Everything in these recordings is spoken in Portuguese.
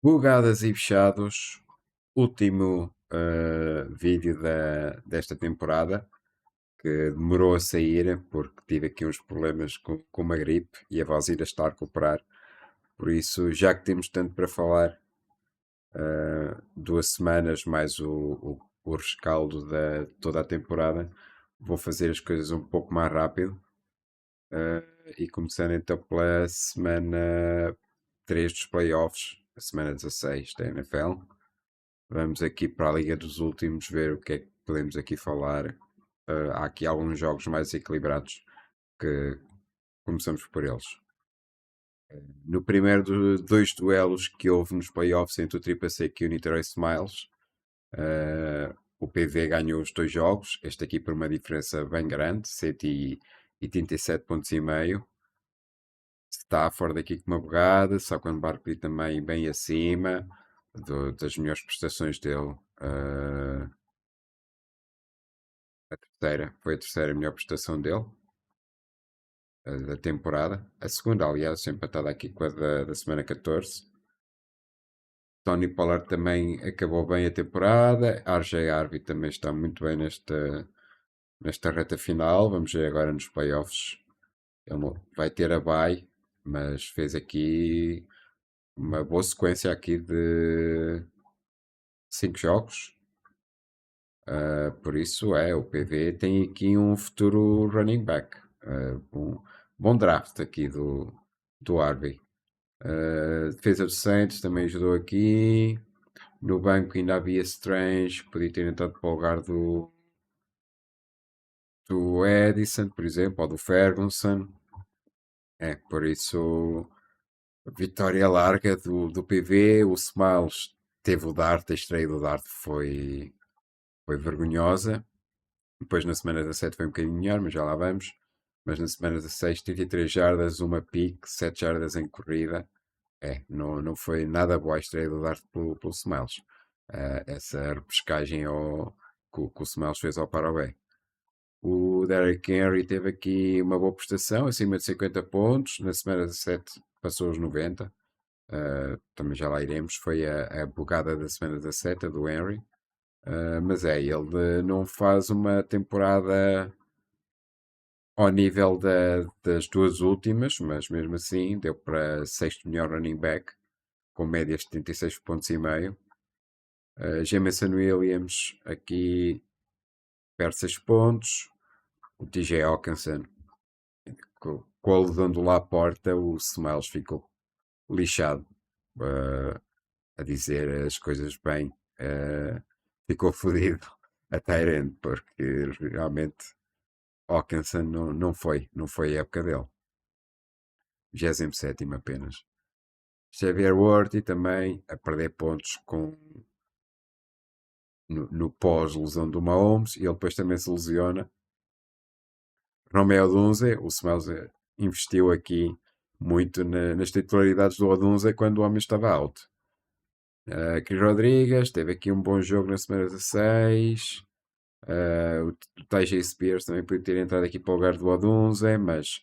Bugadas e fechados, último vídeo desta temporada que demorou a sair porque tive aqui uns problemas com uma gripe e a voz ainda está a recuperar. Por isso, já que temos tanto para falar, 2 semanas mais o rescaldo de toda a temporada, vou fazer as coisas um pouco mais rápido. E começando então pela semana 3 dos playoffs, a semana 16 da NFL. Vamos aqui para a Liga dos Últimos ver o que é que podemos aqui falar. Há aqui alguns jogos mais equilibrados que começamos por eles. No primeiro dos dois duelos que houve nos playoffs entre o Triple Seca e o Niterói Smiles, o PV ganhou os dois jogos, este aqui por uma diferença bem grande, 187 pontos e meio. Stafford aqui com uma bugada, só quando Barkley também bem acima das melhores prestações dele. Foi a terceira melhor prestação dele da temporada. A segunda, aliás, empatada aqui com a da semana 14. Tony Pollard também acabou bem a temporada. RJ Harvey também está muito bem nesta reta final. Vamos ver agora nos playoffs. Ele vai ter a bye, mas fez aqui uma boa sequência aqui de 5 jogos. Por isso o PV tem aqui um futuro running back. Bom draft aqui do Harvey. Defesa do Saints também ajudou aqui. No banco ainda havia Strange, podia ter entrado para o lugar do Edison, por exemplo, ou do Ferguson. Por isso, vitória larga do PV. O Smiles teve o Dart, a estreia do Dart foi vergonhosa. Depois na semana 17 foi um bocadinho melhor, mas já lá vamos. Mas na semana 16, 33 jardas, uma pick, 7 jardas em corrida. Não foi nada boa a estreia do Dart pelo Smiles. Essa repescagem que o Smiles fez ao Parobé. O Derrick Henry teve aqui uma boa prestação, acima de 50 pontos. Na semana 17 passou os 90. Também já lá iremos. Foi a bugada da semana 17, a do Henry. Mas ele não faz uma temporada ao nível das duas últimas, mas mesmo assim deu para sexto melhor running back, com médias de 76 pontos e meio. Jameson Williams aqui perde 6 pontos. O TJ Hawkinson, com a lesão do Laporta, o Smiles ficou lixado, a dizer as coisas bem. Ficou fodido a Tyrant, porque realmente Hawkinson não foi a época dele. 27º apenas. Xavier Worthy também a perder pontos no pós-lesão do Mahomes, e ele depois também se lesiona. Romeo Dunze, o Smiles investiu aqui muito nas titularidades do Odunze quando o homem estava alto. Chris Rodrigues teve aqui um bom jogo na semana 16. O TJ Spears também podia ter entrado aqui para o lugar do Odunze, mas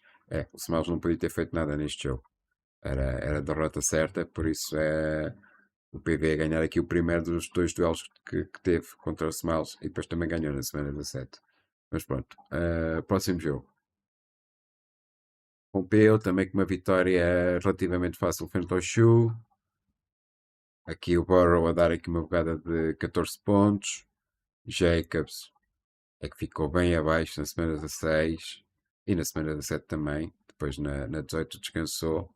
o Smiles não podia ter feito nada neste jogo. Era a derrota certa, por isso o PV a ganhar aqui o primeiro dos dois duelos que teve contra o Smiles, e depois também ganhou na semana 17. Mas pronto, próximo jogo. Pompeu também com uma vitória relativamente fácil frente ao Shu. Aqui o Burrow a dar aqui uma bocada de 14 pontos. Jacobs é que ficou bem abaixo na semana 16 e na semana 17 também. Depois na 18 descansou,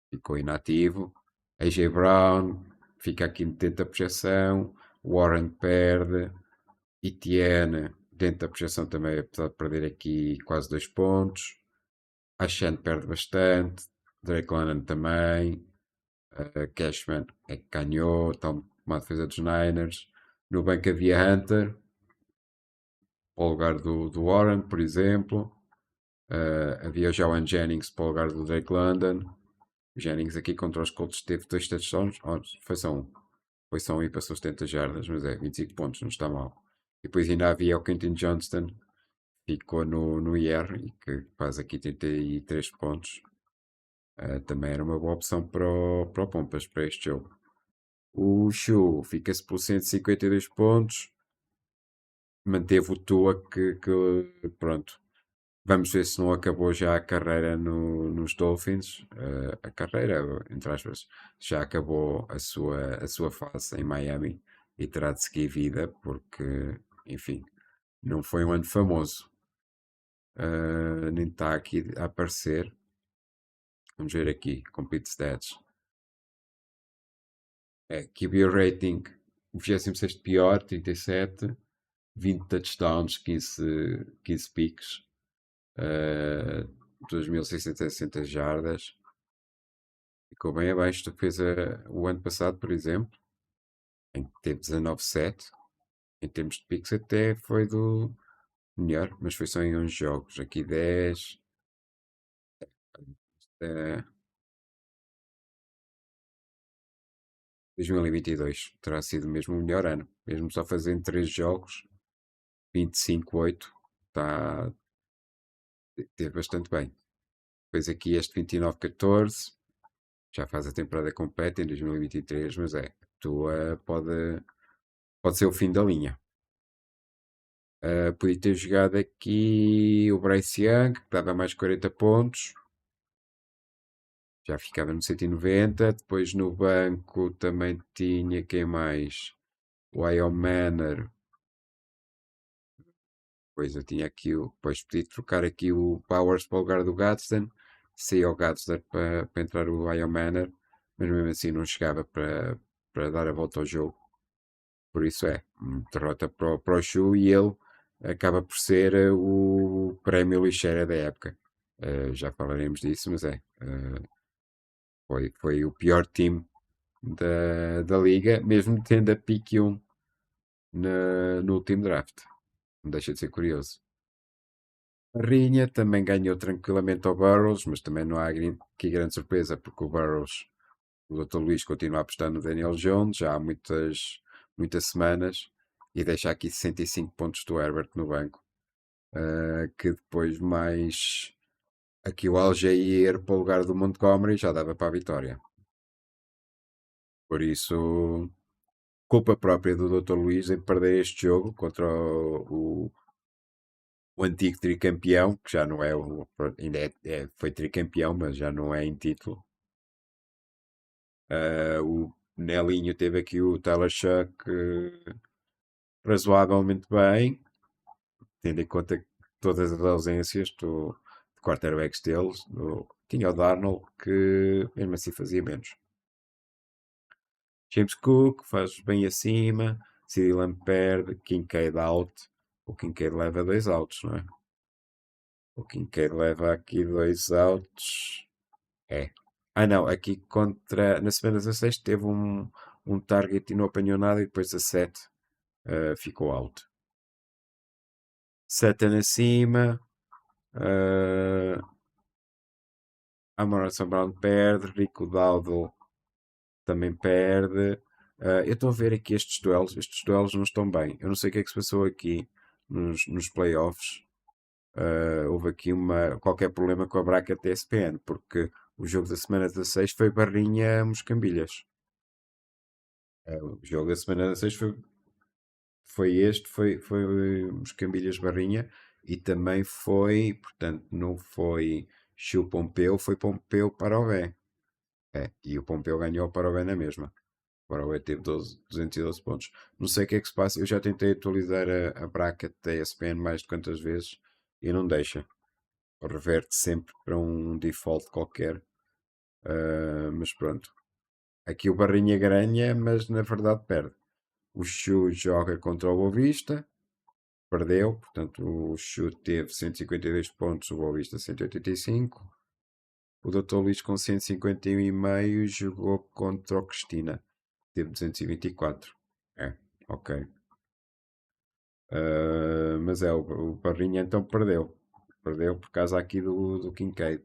ficou inativo. AJ Brown fica aqui dentro da projeção. Warren perde. Etienne dentro da projeção também, apesar de perder aqui quase 2 pontos. Ashan perde bastante. Drake London também. Cashman é que ganhou. Então, uma defesa dos Niners. No banco havia Hunter, para o lugar do Warren, por exemplo. Havia o Joan Jennings para o lugar do Drake London. O Jennings aqui contra os Colts teve 2 touchdowns. Foi só um. Foi só um e passou 70 jardas, mas 25 pontos, não está mal. E depois ainda havia o Quentin Johnston, ficou no IR e que faz aqui 33 pontos. Também era uma boa opção para o Pompas, para este jogo. O Chu fica-se por 152 pontos. Manteve o Tua que, pronto. Vamos ver se não acabou já a carreira nos Dolphins. A carreira, entre aspas, já acabou a sua fase em Miami e terá de seguir vida porque, enfim, não foi um ano famoso. Nem está aqui a aparecer. Vamos ver aqui, Complete Stats. QB rating, o 26º pior, 37, 20 touchdowns, 15 picks, 2.660 jardas. Ficou bem abaixo do que fez o ano passado, por exemplo, em que teve 19,7. Em termos de picks até foi do melhor, mas foi só em 11 jogos. Aqui 10. eh, 2022 terá sido mesmo o melhor ano. Mesmo só fazendo 3 jogos, 25-8, está, teve bastante bem. Depois aqui este 29-14, já faz a temporada completa em 2023, mas tua pode ser o fim da linha. Podia ter jogado aqui o Bryce Young, que dava mais 40 pontos, já ficava no 190. Depois no banco também tinha quem mais? O Ion Manor. Depois eu tinha aqui o. Depois podia trocar aqui o Powers para o lugar do Gadsden. Saiu o Gadsden para entrar o Ion Manor, mas mesmo assim não chegava para dar a volta ao jogo. Por isso derrota para o Shu e ele acaba por ser o prémio lixeira da época. Já falaremos disso, mas foi o pior time da liga, mesmo tendo a pick 1 no último draft. Não deixa de ser curioso. A Rinha também ganhou tranquilamente ao Burrows, mas também não há aqui grande surpresa, porque o Burrows, o Dr. Luís continua a apostar no Daniel Jones já há muitas semanas e deixa aqui 65 pontos do Herbert no banco. Que depois mais aqui o Algeir para o lugar do Montgomery já dava para a vitória. Por isso, culpa própria do Dr. Luís em perder este jogo contra o antigo tricampeão, que já não é ainda foi tricampeão, mas já não é em título. O Nelinho teve aqui o Tyler Shuck razoavelmente bem, tendo em conta todas as ausências de quarterbacks deles. Tinha o Darnold, que mesmo assim fazia menos. James Cook faz bem acima, CeeDee Lamb perde, Kincaid out. O Kincaid leva 2 outs, não é? O Kincaid leva aqui 2 outs. É. Não, aqui na semana 16 teve um target e não apanhou nada e depois a 7 ficou out. Sutton acima. Amon Brown perde. Rico Dowdle também perde. Eu estou a ver aqui estes duelos. Estes duelos não estão bem. Eu não sei o que é que se passou aqui nos playoffs. Houve aqui qualquer problema com a bracket TSPN, porque o jogo da semana 16 foi Barrinha Moscambilhas. O jogo da semana 16 foi Moscambilhas Barrinha e também foi, portanto, não foi Chiu Pompeu, foi Pompeu para o B. E o Pompeu ganhou para o B na mesma. Para o B teve 212 pontos. Não sei o que é que se passa. Eu já tentei atualizar a bracket da ESPN mais de quantas vezes e não deixa. Reverte sempre para um default qualquer. Mas pronto. Aqui o Barrinha ganha, mas na verdade perde. O Chu joga contra o Boavista, perdeu, portanto o Chu teve 152 pontos, o Boavista 185. O Dr. Luís com 151,5 jogou contra o Cristina, teve 224. Ok. Mas o Parrinha então perdeu. Perdeu por causa aqui do Kincaid.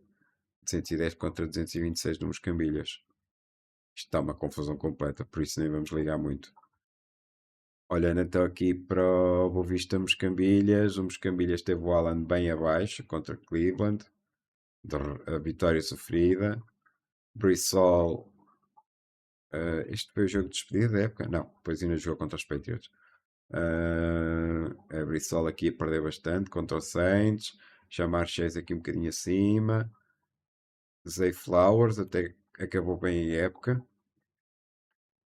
210 contra 226 no Moscambilhas. Isto está uma confusão completa, por isso nem vamos ligar muito. Olhando então aqui para o Boavista Moscambilhas, o Moscambilhas teve o Alan bem abaixo contra Cleveland, a vitória sofrida. Brissol, este foi o jogo de despedida da época? Não, depois ainda jogou contra os Patriots. A Brissol aqui a perder bastante contra o Saints. Chamar Chase aqui um bocadinho acima. Zay Flowers até acabou bem a época.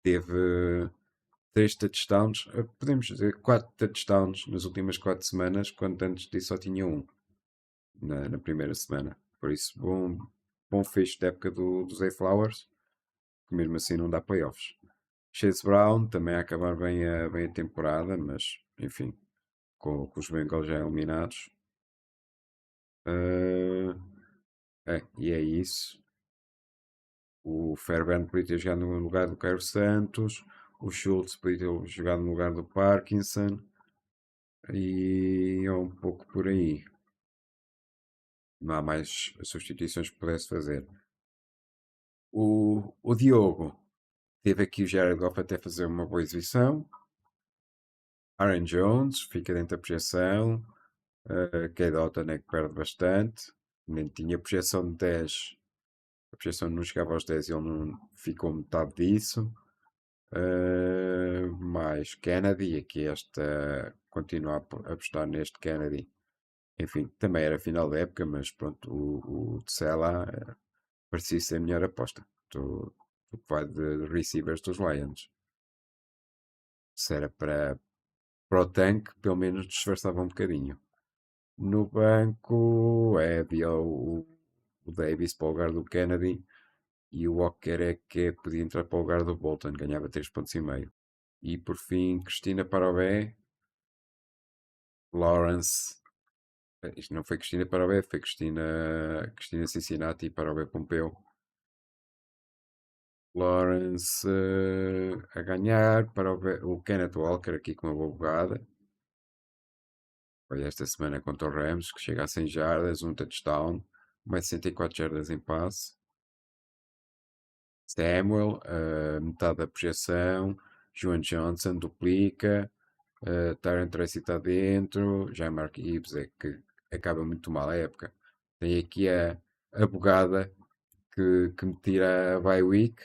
Teve 3 touchdowns, podemos dizer 4 touchdowns nas últimas 4 semanas, quando antes disso só tinha um na primeira semana. Por isso, bom fecho da época do Zay Flowers, que mesmo assim não dá playoffs. Chase Brown também a acabar bem a temporada, mas enfim, com os Bengals já eliminados. E é isso. O Fairbairn podia ter jogado no lugar do Cairo Santos. O Schultz podia ter jogado no lugar do Parkinson. E é um pouco por aí. Não há mais substituições que pudesse fazer. O Diogo teve aqui o Jared Goff até fazer uma boa exibição. Aaron Jones fica dentro da projeção. Cade Otton é que perde bastante. Nem tinha projeção de 10. A projeção não chegava aos 10 e ele não ficou metade disso. Mais Kennedy, aqui esta continua a apostar neste Kennedy. Enfim, também era final da época, mas pronto, o Tsela parecia ser a melhor aposta do que vai de receivers dos Lions. Se era para o tanque, pelo menos disfarçava um bocadinho. No banco havia o Davis para o lugar do Kennedy e o Walker é que podia entrar para o lugar do Bolton, ganhava 3,5 pontos. E por fim, Cristina Parobé, Lawrence. Isto não foi Cristina Parobé, foi Cristina Cincinnati e Parobé Pompeu. Lawrence a ganhar para o Kenneth Walker aqui com uma boa bugada. Foi esta semana contra o Rams, que chega a 100 jardas, um touchdown, mais 64 jardas em passe. Samuel, metade da projeção. Joan Johnson duplica. Tyron Tracy está dentro. Já Mark Gibbs é que acaba muito mal a época. Tem aqui a bugada que me tira a bye week.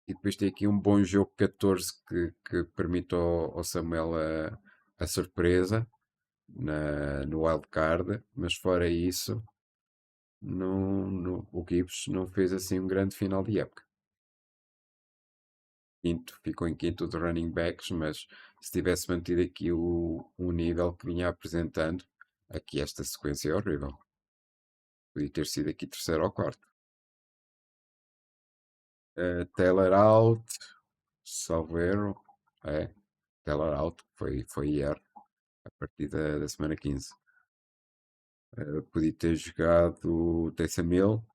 E depois tem aqui um bom jogo 14 que permite ao Samuel a surpresa no wildcard, mas fora isso, o Gibbs não fez assim um grande final de época. Ficou em quinto de running backs, mas se tivesse mantido aqui o nível que vinha apresentando, aqui esta sequência é horrível. Podia ter sido aqui terceiro ou quarto. Taylor out, salvo erro. Taylor out, foi erro a partir da semana 15. Podia ter jogado Taysom Hill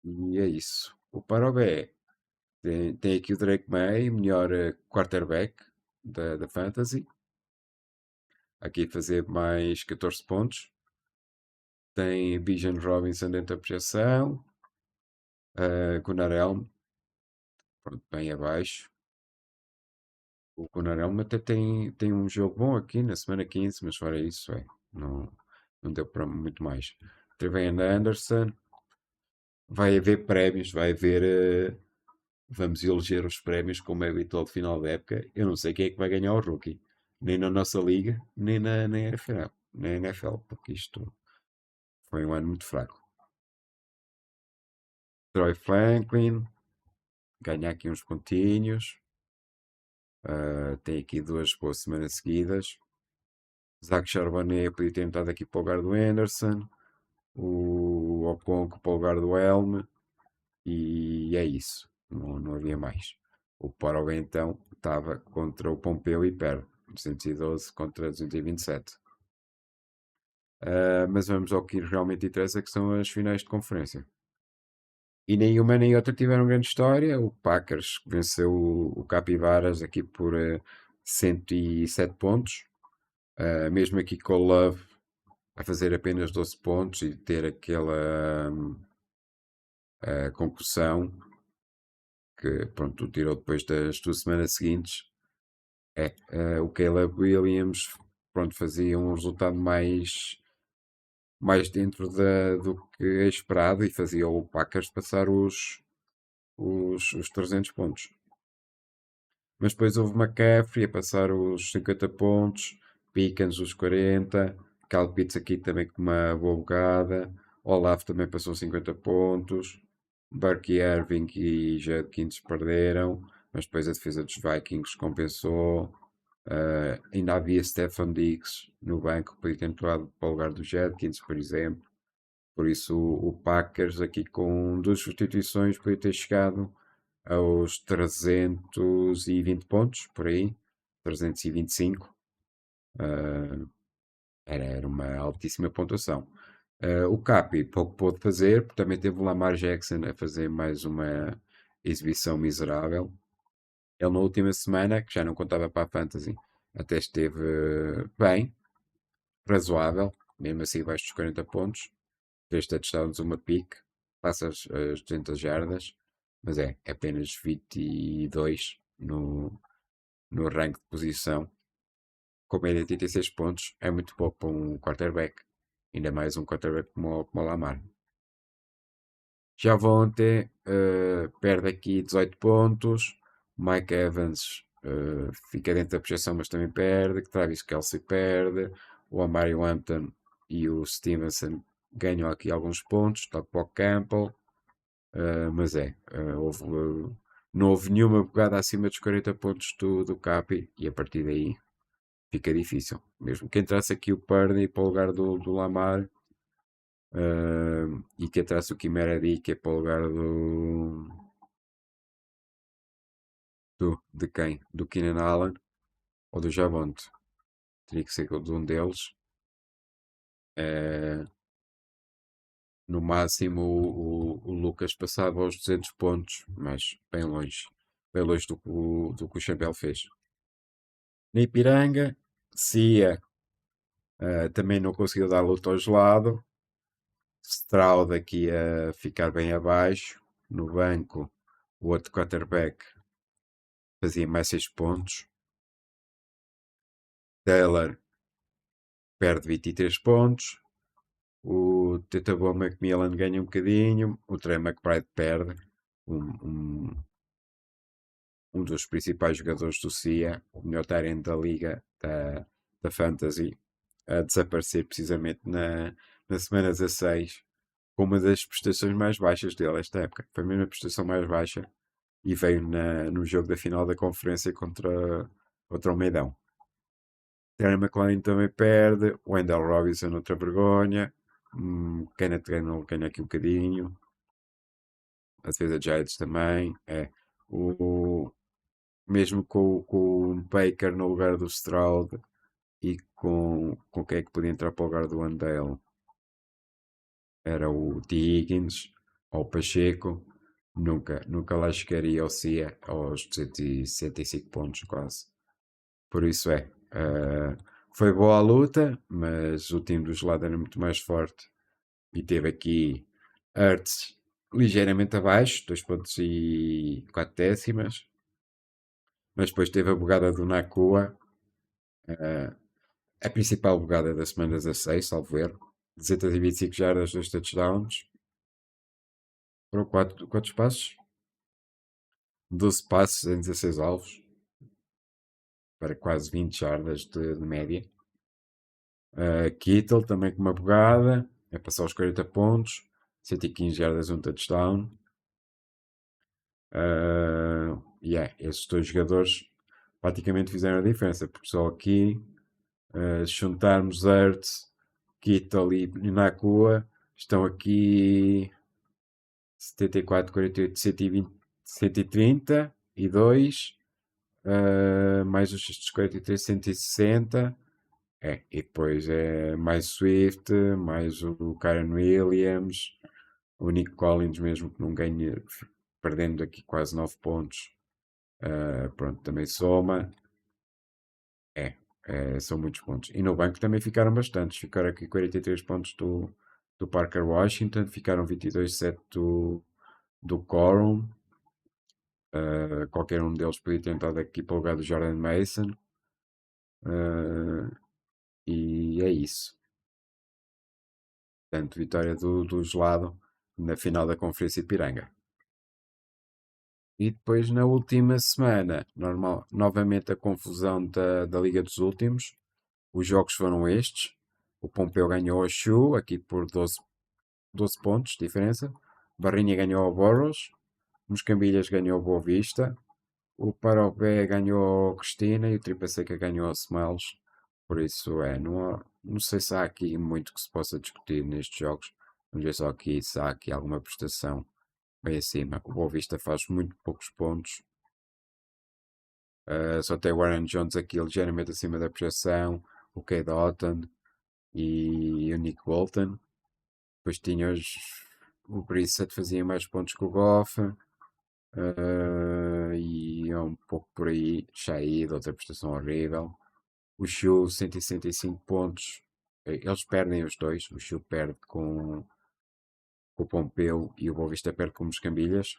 e é isso. O Parobé tem aqui o Drake May, melhor quarterback da Fantasy. Aqui fazer mais 14 pontos. Tem Bijan Robinson dentro da projeção. Gunnar Helm, pronto, bem abaixo. O Gunnar Helm até tem um jogo bom aqui na semana 15, mas fora isso, não deu para muito mais. Trevian Anderson, vai haver prémios, vai haver. Vamos eleger os prémios como é habitual de final da época. Eu não sei quem é que vai ganhar o rookie, nem na nossa liga, nem na NFL, porque isto foi um ano muito fraco. Troy Franklin, ganha aqui uns pontinhos. Tem aqui 2 boas semanas seguidas. Zach Charbonnet podia ter entrado aqui para o lugar do Anderson. O Okonko para o lugar do Helm. E é isso. Não havia mais. O Parobé então estava contra o Pompeu e perde. 212 contra 227. Mas vamos ao que realmente interessa, que são as finais de conferência. E nenhuma nem outra tiveram grande história. O Packers venceu o Capivaras aqui por 107 pontos. Mesmo aqui com o Love a fazer apenas 12 pontos e ter aquela concussão que pronto, tirou depois das 2 semanas seguintes. O Caleb Williams pronto, fazia um resultado mais mais dentro do que é esperado e fazia o Packers passar os 300 pontos. Mas depois houve McCaffrey a passar os 50 pontos, Pickens os 40, Kyle Pitts aqui também com uma boa bocada, Olaf também passou 50 pontos, Burke Irving e Judkins perderam, mas depois a defesa dos Vikings compensou. Ainda havia Stefan Diggs no banco que podia ter entrado para o lugar do Judkins, por exemplo. Por isso o Packers aqui com duas substituições podia ter chegado aos 320 pontos, por aí, 325. Uh, era uma altíssima pontuação. O Capi pouco pôde fazer, porque também teve o Lamar Jackson a fazer mais uma exibição miserável. Ele na última semana, que já não contava para a Fantasy, até esteve bem, razoável, mesmo assim abaixo dos 40 pontos. 3 touchdowns, uma pick, passa as 200 jardas, mas é apenas 22 no rank de posição. Com média de 86 pontos, é muito pouco para um quarterback. Ainda mais um quarterback como o Lamar. Javonte perde aqui 18 pontos. Mike Evans fica dentro da projeção, mas também perde. Travis Kelce perde. O Amari Hampton e o Stevenson ganham aqui alguns pontos. Toque para o Campbell. Mas não houve nenhuma pegada acima dos 40 pontos do Capi. E a partir daí fica difícil. Mesmo que entrasse aqui o Purdy para o lugar do Lamar. E que entrasse o Quimera que é para o lugar de quem? Do Keenan Allen ou do Javonte. Teria que ser de um deles. No máximo o Lucas passava aos 200 pontos, mas bem longe. Bem longe do que o Chapéu fez. Na Ipiranga, Cia também não conseguiu dar luta ao gelado. Stroud aqui a ficar bem abaixo. No banco, o outro quarterback fazia mais 6 pontos. Taylor perde 23 pontos. O Tetabo Macmillan ganha um bocadinho. O Trey McBride perde. Um, um dos principais jogadores do CIA, o melhor talento da liga da Fantasy, a desaparecer precisamente na semana 16, com uma das prestações mais baixas dele esta época. Foi a mesma prestação mais baixa e veio no jogo da final da conferência contra o Meidão. Terry McLaurin também perde, Wendell Robinson outra vergonha, Kenneth Gainwell ganha aqui um bocadinho, a defesa de Giants também, mesmo com o Baker no lugar do Stroud e com quem é que podia entrar para o lugar do Wendell, era o T. Higgins ou o Pacheco, nunca lá chegaria ao CIA aos 265 pontos quase. Por isso foi boa a luta, mas o time do gelado era muito mais forte e teve aqui Hurts ligeiramente abaixo, 2 pontos e 4 décimas, mas depois teve a bugada do Nakua, a principal bugada da semana 16, salvo erro, 225 jardas, 2 touchdowns, foram 4 passos, 12 passos em 16 alvos, para quase 20 jardas de média. Kittle também com uma bugada, é passar os 40 pontos, 115 jardas, um touchdown. Esses dois jogadores praticamente fizeram a diferença, porque só aqui, se juntarmos Ertz, Kittle e Nakua, estão aqui 74, 48, 120, 132, mais os 43, 160. E depois é mais Swift, mais o Kyren Williams, o Nick Collins mesmo que não ganha, perdendo aqui quase 9 pontos. Pronto, também soma. São muitos pontos. E no banco também ficaram bastantes. Ficaram aqui 43 pontos do Parker Washington, ficaram 22,7 do Corum. Qualquer um deles podia ter entrado aqui para o lugar do Jordan Mason. E é isso. Portanto, vitória do gelado na final da Conferência Ipiranga. E depois na última semana, novamente a confusão da Liga dos Últimos. Os jogos foram estes. O Pompeu ganhou a Chu, aqui por 12 pontos de diferença. Barrinha ganhou ao Boros. Moscambilhas ganhou ao Boa Vista. O Parobé ganhou ao Cristina e o Tripa Seca ganhou ao Smiles. Por isso não sei se há aqui muito que se possa discutir nestes jogos. Vamos ver só aqui se há aqui alguma prestação bem acima. O Boa Vista faz muito poucos pontos. Só tem o Warren Jones aqui ligeiramente acima da projeção. O Kay Doughton e o Nick Bolton. Depois tinhas o Brissett fazia mais pontos que o Goff. E é um pouco por aí. Shaid, outra prestação horrível. O Shu, 165 pontos. Eles perdem os dois. O Shu perde com o Pompeu e o Boavista perde com o Moscambilhas.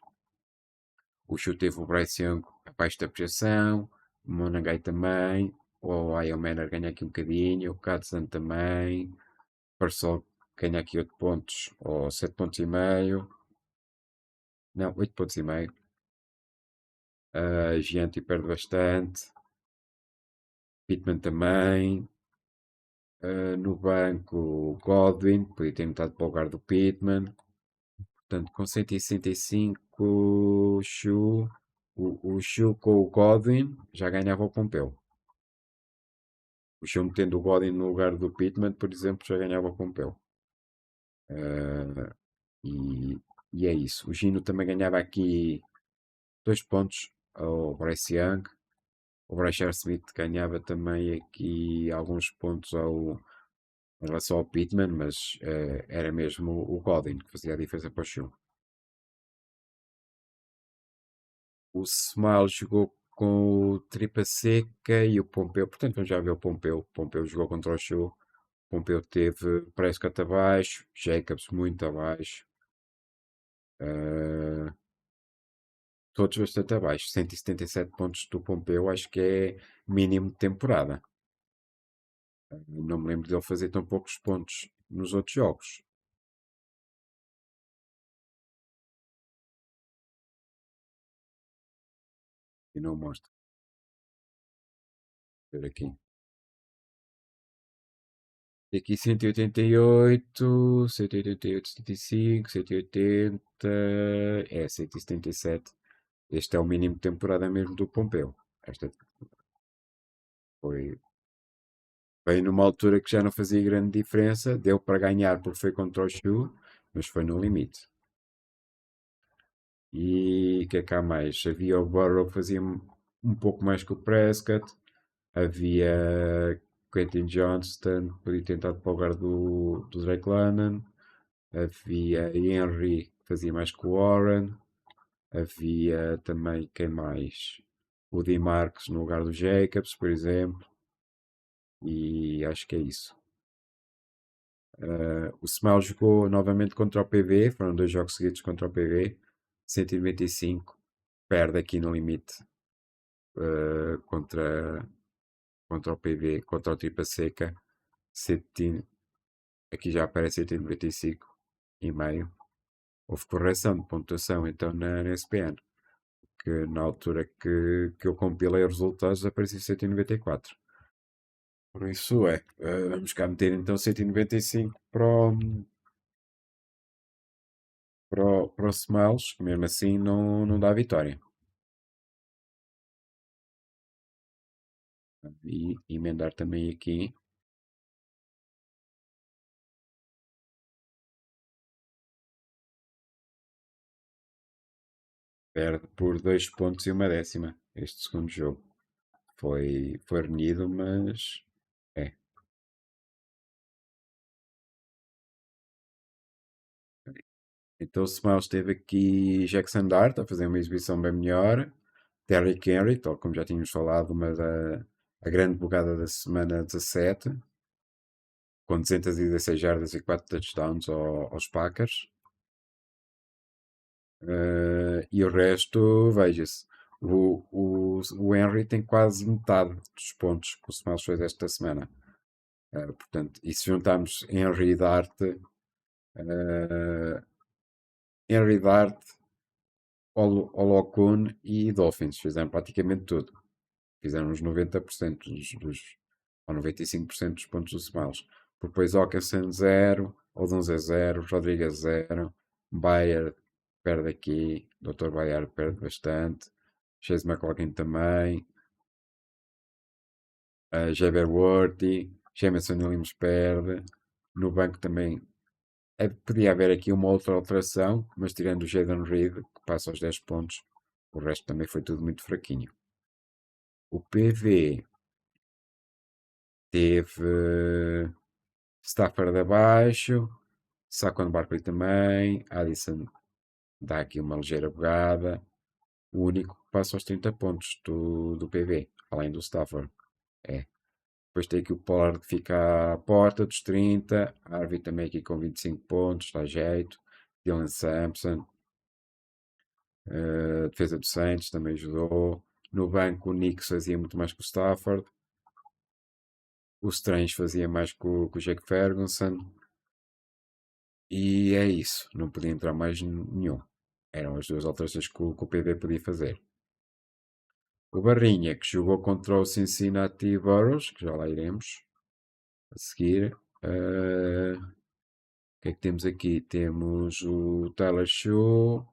O Shu teve o Bryce Young abaixo da projeção. O Monangai também. O Iron Manor ganha aqui um bocadinho. O Katzan também. Parsol ganha aqui 8 pontos. Ou 7 pontos e meio. Não, 8 pontos e meio. Gianti perde bastante. Pittman também. No banco, o Godwin, podia ter metade para o lugar do Pittman. Portanto, com 165 Shu, o Shu com o Godwin já ganhava o Pompeu. O Shu metendo o Godwin no lugar do Pittman, por exemplo, já ganhava o Pompeu. E, e é isso. O Gino também ganhava aqui 2 pontos ao Bryce Young. O Bryce Smith ganhava também aqui alguns pontos em relação ao Pittman, mas era mesmo o Godwin que fazia a diferença para o Shu. O Smile jogou com o Tripa Seca e o Pompeu. Portanto, vamos já ver o Pompeu. O Pompeu jogou contra o Shu. O Pompeu teve Prescott abaixo, Jacobs muito abaixo. Todos bastante abaixo. 177 pontos do Pompeu, acho que é mínimo de temporada. Não me lembro dele fazer tão poucos pontos nos outros jogos. E não mostra. Vou ver aqui. Tem aqui 188, 188, 185, 180, 177. Este é o mínimo de temporada mesmo do Pompeu. Esta foi, foi numa altura que já não fazia grande diferença. Deu para ganhar porque foi contra o Chu, mas foi no limite. E o que é que há mais? Havia o Burrow que fazia um pouco mais que o Prescott. Havia Quentin Johnston, que podia tentar para o lugar do Drake London. Havia Henry, que fazia mais que o Warren. Havia também, quem mais? O Di Marcos no lugar do Jacobs, por exemplo. E acho que é isso. O Smile jogou novamente contra o PV, foram 2 jogos seguidos contra o PV. 195, perde aqui no limite contra o PV, contra o Tripa Seca. 100, aqui já aparece 195 e meio. Houve correção de pontuação então na SPN, que na altura que eu compilei os resultados aparecia 194. Por isso vamos cá meter então 195 para o Smiles, que mesmo assim não dá vitória. E emendar também aqui. Perde por 2 pontos e uma décima este segundo jogo. Foi renhido, mas é. Então o Smiles teve aqui Jackson Dart a fazer uma exibição bem melhor. Derrick Henry, tal como já tínhamos falado, mas a grande bugada da semana 17, com 216 jardas e 4 touchdowns aos Packers. E o resto, veja-se, o Henry tem quase metade dos pontos que o Smiles fez esta semana. Portanto, e se juntarmos Henry e Dart, Uh, Henry Dart, Olokun e Dolphins fizeram praticamente tudo. Fizeram uns 90% ou 95% dos pontos do Smiles. Depois Hawkinson 0, Odunze é 0, Rodrigues 0, Bayer perde aqui, Dr. Bayer perde bastante, Chase McLaughlin também, Jabberworthy, Jameson Williams perde, no banco também podia haver aqui uma outra alteração, mas tirando o Jaden Reed, que passa aos 10 pontos, o resto também foi tudo muito fraquinho. O PV teve Stafford abaixo, Saquon Barkley também, Addison dá aqui uma ligeira bugada. O único que passa aos 30 pontos do PV, além do Stafford. É. Depois tem aqui o Pollard que fica à porta dos 30, Harvey também aqui com 25 pontos, dá jeito. Dylan Sampson, defesa do Saints também ajudou. No banco o Knicks fazia muito mais que o Stafford. O Strange fazia mais que o Jake Ferguson. E é isso, não podia entrar mais nenhum. Eram as duas alterações que o PV podia fazer. O Barrinha, que jogou contra o Cincinnati Burrows, que já lá iremos a seguir. O que é que temos aqui? Temos o Tyler Show,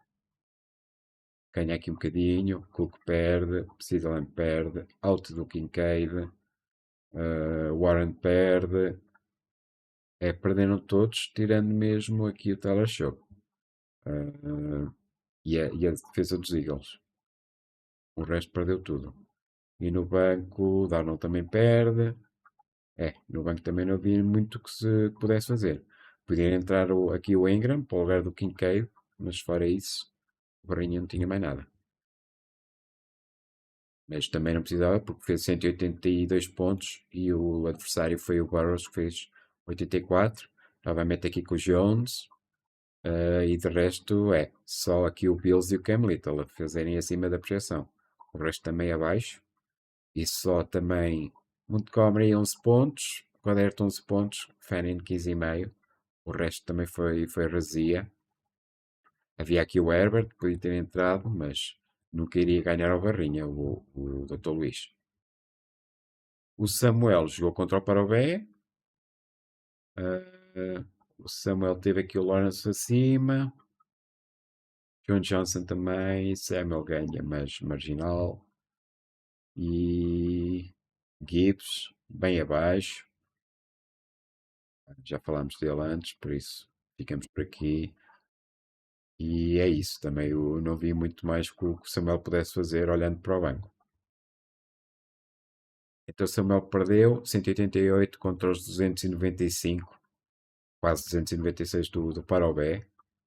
ganha aqui um bocadinho. Cook perde, Sutherland perde, out do Kincaid, Warren perde. Perderam todos, tirando mesmo aqui o Tyler Show. E a defesa dos Eagles. O resto perdeu tudo. E no banco, o Darnold também perde. No banco também não havia muito que se pudesse fazer. Podia entrar aqui o Ingram para o lugar do Kincaid, mas fora isso, o Barrinha não tinha mais nada. Mas também não precisava porque fez 182 pontos e o adversário foi o Burrows que fez 84. Novamente aqui com o Jones. E de resto só aqui o Bills e o Cam Little a fazerem acima da projeção. O resto também abaixo. E só também Montgomery 11 pontos, Goddard 11 pontos, Fanning 15,5. O resto também foi razia. Havia aqui o Herbert, que podia ter entrado, mas nunca iria ganhar ao Barrinha, o Dr. Luís. O Samuel jogou contra o Parobé. O Samuel teve aqui o Lawrence acima. John Johnson também. Samuel ganha, mas marginal. E Gibbs, bem abaixo. Já falámos dele antes, por isso ficamos por aqui. E é isso. Também eu não vi muito mais que o Samuel pudesse fazer olhando para o banco. Então Samuel perdeu 188 contra os 295, quase 296 do Parobé,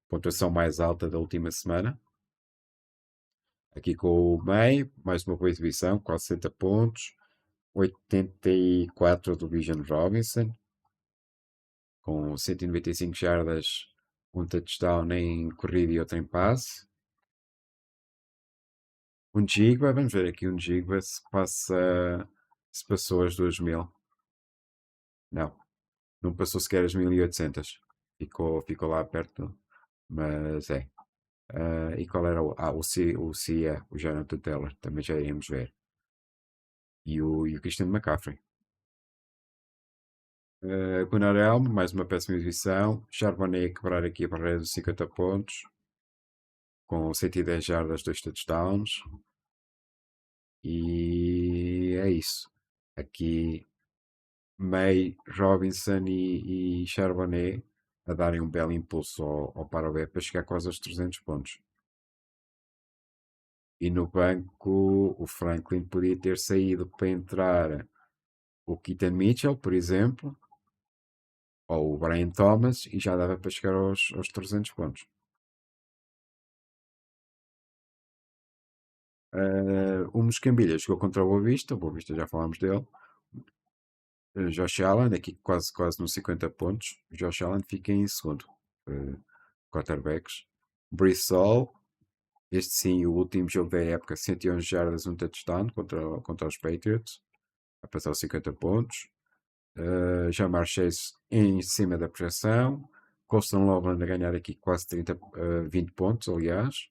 pontuação mais alta da última semana. Aqui com o May, mais uma boa exibição, quase 60 pontos, 84 do Bijan Robinson, com 195 jardas, um touchdown em corrida e outro em passe. Um Jigba, vamos ver aqui um Jigba se passou as 2000. Não, não passou sequer as 1800. Ficou lá perto, mas é. E qual era o Cia, o Jonathan Taylor, também já iremos ver. E o Christian McCaffrey. Gunnar Helm, mais uma péssima exibição. Charbonnet a quebrar aqui a barreira dos 50 pontos, com 110 jardas, 2 touchdowns. E é isso. Aqui May, Robinson e Charbonnet a darem um belo impulso ao Parobé para chegar quase aos 300 pontos. E no banco o Franklin podia ter saído para entrar o Keaton Mitchell, por exemplo, ou o Brian Thomas, e já dava para chegar aos 300 pontos. O Moscambilha chegou contra o Boa Vista já falámos dele. Josh Allen, aqui quase nos 50 pontos. Josh Allen fica em segundo. Quarterbacks. Brissol, este sim, o último jogo da época, 111 jardas, um touchdown contra os Patriots, a passar os 50 pontos. Jamar Chase em cima da projeção. Colston Loveland a ganhar aqui quase 20 pontos, aliás,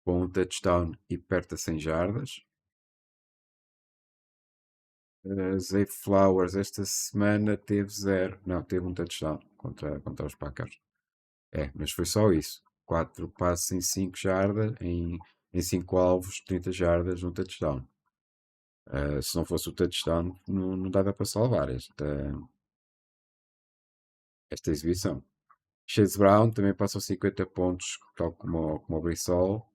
com um touchdown e perto de 100 jardas. Zay Flowers esta semana teve zero. Não, teve um touchdown contra os Packers. É, mas foi só isso. 4 passes em 5 jardas, em 5 alvos, 30 jardas, um touchdown. Se não fosse o touchdown, não dava para salvar esta exibição. Chase Brown também passou 50 pontos, tal como o Brissol.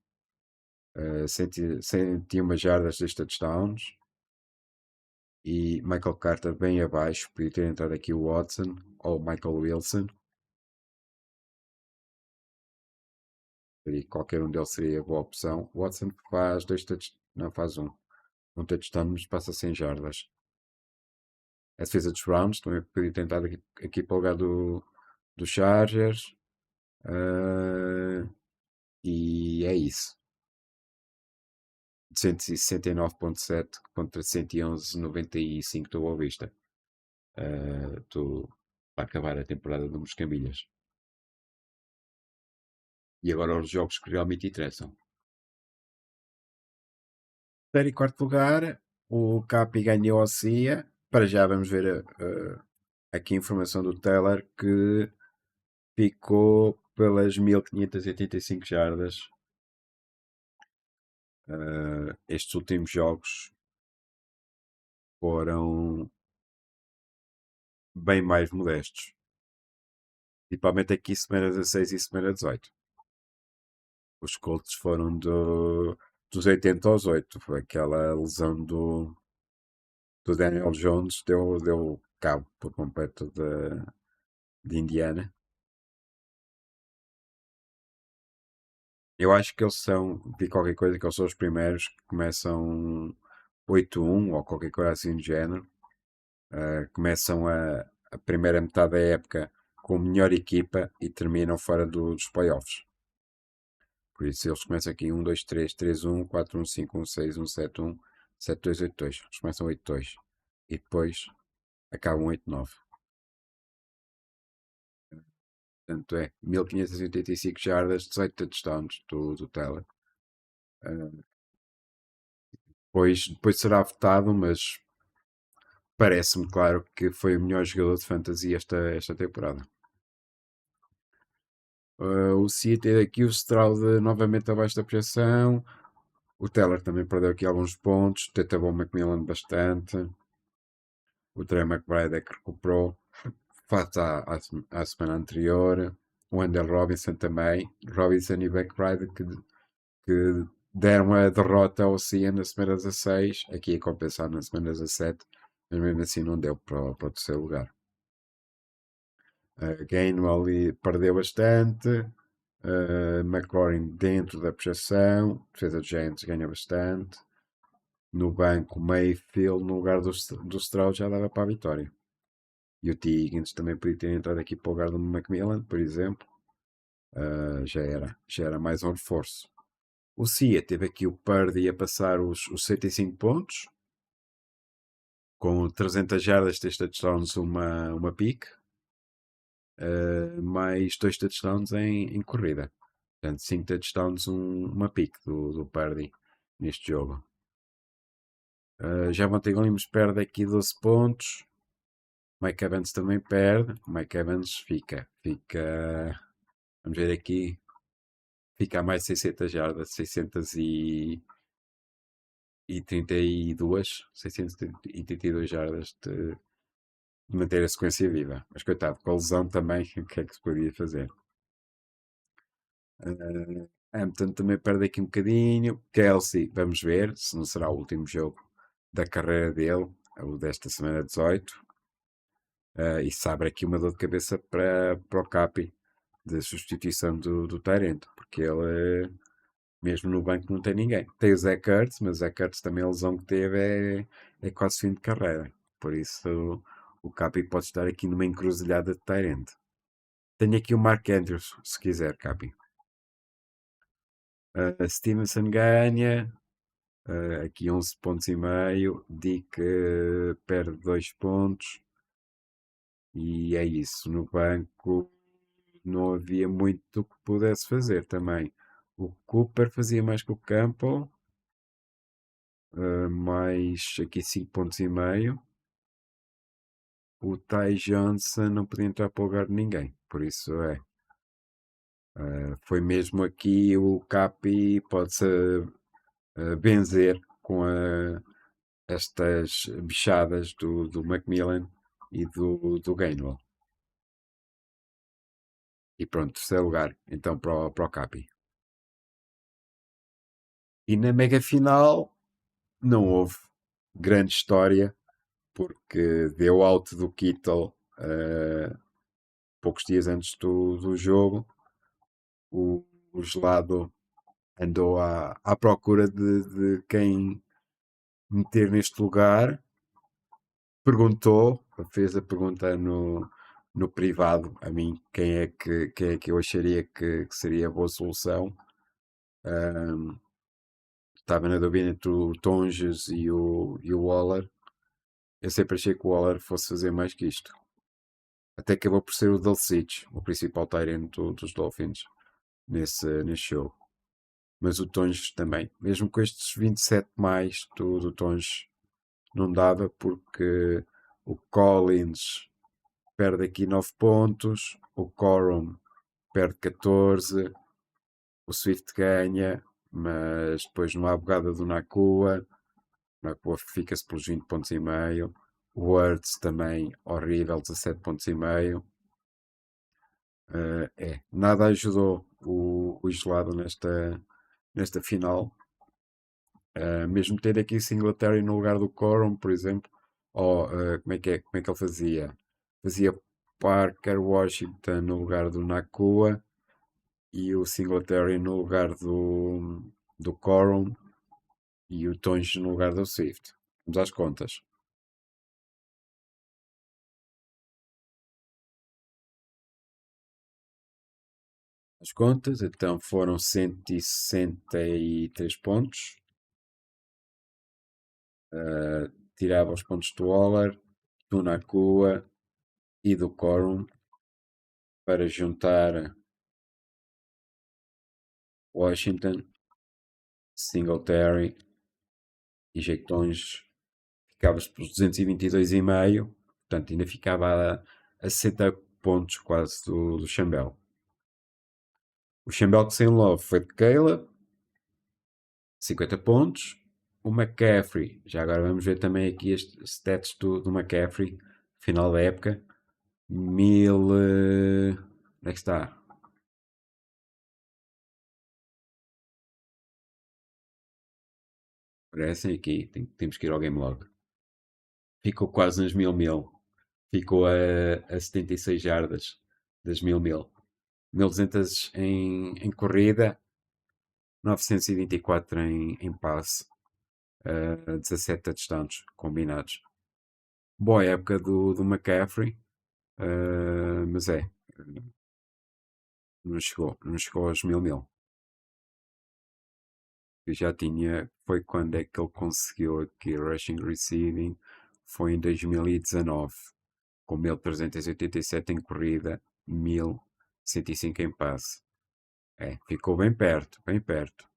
101 jardas, 2 touchdowns. E Michael Carter bem abaixo, podia ter entrado aqui o Watson ou o Michael Wilson. E qualquer um deles seria boa opção. O Watson faz dois touchdowns, não faz um touchdown, mas passa 100 jardas. A defesa dos Browns também podia ter entrado aqui para o lugar do Chargers. E é isso. 169.7 contra 111.95 do Boa Vista. Estou para acabar a temporada de Moscambilhas. E agora os jogos que realmente interessam. Terceiro e quarto lugar, o Capi ganhou a CIA. Para já vamos ver aqui a informação do Teller que ficou pelas 1585 jardas. Estes últimos jogos foram bem mais modestos. Principalmente aqui semana 16 e semana 18. Os Colts foram dos 80 aos 8. Foi aquela lesão do Daniel Jones, deu cabo por completo de Indiana. Eu acho que eles são, vi qualquer coisa, que eles são os primeiros que começam 8-1 ou qualquer coisa assim do género. Começam a primeira metade da época com a melhor equipa e terminam fora dos playoffs. Por isso eles começam aqui 1, 2, 3, 3, 1, 4, 1, 5, 1, 6, 1, 7, 1, 7, 2, 8, 2. Eles começam 8, 2. E depois acabam 8, 9. Portanto é 1585 jardas, 18 touchdowns do Teller. Depois será votado, mas parece-me claro que foi o melhor jogador de fantasy esta temporada. O Cia teve aqui o Stroud novamente abaixo da projeção. O Teller também perdeu aqui alguns pontos. Tentou o Macmillan bastante. O Trey McBride é que recuperou face à semana anterior. O Wendell Robinson também. Robinson e McBride que deram a derrota ao Cia na semana 16. Aqui a compensar na semana 17. Mas mesmo assim não deu para o terceiro lugar. Gainwell perdeu bastante. McLaurin dentro da projeção. Defesa dos Giants ganha bastante. No banco, Mayfield no lugar do Stroud já dava para a vitória. E o T. Higgins também podia ter entrado aqui para o lugar do Macmillan, por exemplo. Já era mais um reforço. O Cia teve aqui o Purdy a passar os 65 pontos. Com 300 jardas, 3 touchdowns, uma pick. Mais 2 touchdowns em corrida. Portanto, 5 touchdowns, uma pick do Purdy neste jogo. Já Javonte Williams perde aqui 12 pontos. Mike Evans também perde. Mike Evans fica. Vamos ver aqui. Fica a mais de 600 jardas. 632 jardas de manter a sequência viva. Mas coitado, com a lesão também, o que é que se podia fazer? Hampton também perde aqui um bocadinho. Kelsey, vamos ver se não será o último jogo da carreira dele, o desta semana 18. E se abre aqui uma dor de cabeça para o Capi de substituição do Tyrant, porque ele, mesmo no banco, não tem ninguém. Tem o Zach Ertz, mas o Zach Ertz também a lesão que teve é quase fim de carreira. Por isso o Capi pode estar aqui numa encruzilhada de Tyrant. Tenho aqui o Mark Andrews, se quiser, Capi. Stevenson ganha. Aqui 11 pontos e meio. Dick perde 2 pontos. E é isso. No banco não havia muito que pudesse fazer também. O Cooper fazia mais que o Campbell, mais aqui 5,5 pontos. O Ty Johnson não podia entrar para o lugar de ninguém. Por isso foi mesmo aqui o Capi pode-se benzer com estas bichadas do Macmillan e do Gainwell. E pronto, terceiro lugar, então para o Capi. E na mega final não houve grande história, porque deu out do Kittel poucos dias antes do jogo. O gelado andou à procura de quem meter neste lugar, perguntou, fez a pergunta no privado a mim quem é que eu acharia que seria a boa solução. Ahm, Estava na dúvida entre o Tonges e o Waller. Eu sempre achei que o Waller fosse fazer mais que isto. Até acabou por ser o Dulcich, o principal Tyrant dos Dolphins nesse show. Mas o Tonges também, mesmo com estes 27 mais do Tonges, não dava porque o Collins perde aqui 9 pontos, o Corum perde 14, o Swift ganha, mas depois não há bugada do Nakua, o Nakua fica-se pelos 20 pontos e meio, o Words também horrível, 17 pontos e meio. Nada ajudou o Gelado nesta final. Mesmo ter aqui Singletary no lugar do Corum, por exemplo, ou como é que ele fazia? Fazia Parker Washington no lugar do Nakua e o Singletary no lugar do Corum e o Tonge no lugar do Swift. Vamos às contas. As contas, então foram 163 pontos. Tirava os pontos do Waller, do Nakua e do Corum para juntar Washington, Singletary e Jeitonge. Ficavas pelos 222,5, portanto ainda ficava a 60 pontos quase do Chambel. O Chambel que sem love foi de Caleb, 50 pontos. O McCaffrey, já agora vamos ver também aqui estes stats do McCaffrey, final da época. 1000. Onde é que está? Aparecem aqui, temos que ir ao Game Log. Ficou quase nas 1000. Ficou a 76 jardas das 1000. 1200 em corrida, 924 em passe, 17 touchdowns combinados. Boa época do McCaffrey, mas não chegou aos 1000. Eu já tinha, foi quando é que ele conseguiu aqui rushing receiving, foi em 2019, com 1387 em corrida, 1105 em passe. Ficou bem perto, bem perto.